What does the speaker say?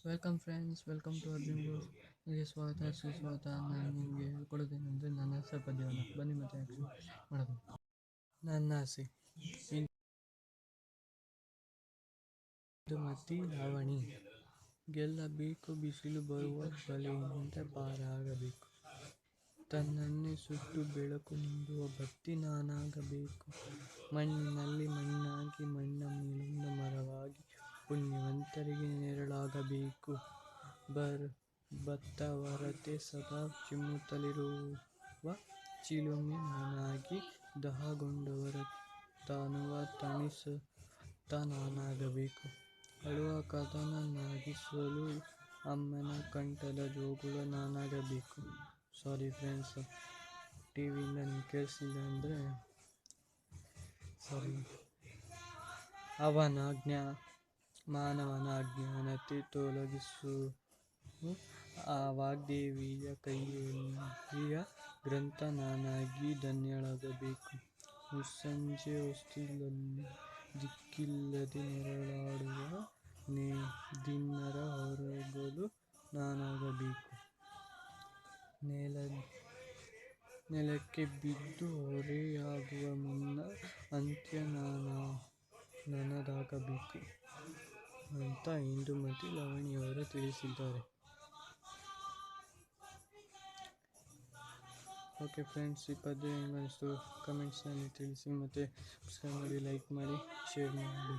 Welcome friends, welcome to Arjun Bose. ನಿಮಗೆ ಸ್ವಾಗತ, ಸುಸ್ವಾಗತ. ನಾನು ನಿಮಗೆ ಹೇಳ್ಕೊಡೋದೇನೆಂದರೆ ನನ್ನ ಆಸೆ ಪದ್ಯವನ್ನು ಬನ್ನಿ ಮತ್ತೆ ಆ್ಯಕ್ಷನ್ ಮಾಡೋದು. ನನ್ನ ಆಸೆ ಇಂದುಮತಿ ಲಾವಣಿ ಗೆಲ್ಲಬೇಕು, ಬಿಸಿಲು ಬರುವ ಬಲೆಯಿಂದ ಪಾರಾಗಬೇಕು, ತನ್ನನ್ನೇ ಸುಟ್ಟು ಬೆಳಕು ನೀಡುವ ಭಕ್ತಿ ನಾನಾಗಬೇಕು, ಮಣ್ಣಿನಲ್ಲಿ ಮಣ್ಣಾಗಿ ಮಣ್ಣ ಮೇಲೊಂದು ಮರವಾಗಿ ಪುಣ್ಯವಂತರಿಗೆ ನೆರಳಾಗಬೇಕು, ಬತ್ತವರತೆ ಸದಾ ಚಿಮ್ಮುತ್ತಲಿರುವ ಚಿಲುಮೆ ನಾನಾಗಿ ದಾಹಗೊಂಡವರ ತನುವ ತಣಿಸುತ್ತ ನಾನಾಗಬೇಕು, ಅಳುವ ಕದನನ್ನಾಗಿಸಲು ಅಮ್ಮನ ಕಂಠದ ಜೋಗುಳ ನಾನಾಗಬೇಕು. ಸಾರಿ ಫ್ರೆಂಡ್ಸ್, ಟಿವಿಯಿಂದ ನೀವು ಕೇಳಿಸಿಲ್ಲ ಅಂದರೆ ಸಾರಿ. ಮಾನವನ ಅಜ್ಞಾನತೆ ತೊಲಗಿಸು ಆ ವಾಗ್ದೇವಿಯ ಕೈಯಲ್ಲಿಯ ಗ್ರಂಥ ನಾನಾಗಿ ಧನ್ಯಳಾಗಬೇಕು, ಮುಸ್ಸಂಜೆ ಹೊಸ್ತಿಲಲ್ಲಿ ದಿಕ್ಕಿಲ್ಲದೆ ನೆರಳಾಡುವ ದೀನರ ಹೊರಗಲು ನಾನಾಗಬೇಕು, ನೆಲಕ್ಕೆ ಬಿದ್ದು ಹೊರೆಯಾಗುವ ಮುನ್ನ ಅಂತ್ಯ ನನ್ನದಾಗಬೇಕು ಅಂತ ಇಂದುಮತಿ ಲಾವಣಿಯವರು ತಿಳಿಸಿದ್ದಾರೆ. ಓಕೆ ಫ್ರೆಂಡ್ಸ್, ಈ ಪದ್ಯ ಹೆಂಗನಿಸ್ತು ಕಮೆಂಟ್ಸ್ನಲ್ಲಿ ತಿಳಿಸಿ. ಮತ್ತು ಸಬ್ಸ್ಕ್ರೈಬ್ ಮಾಡಿ, ಲೈಕ್ ಮಾಡಿ, ಶೇರ್ ಮಾಡಿ.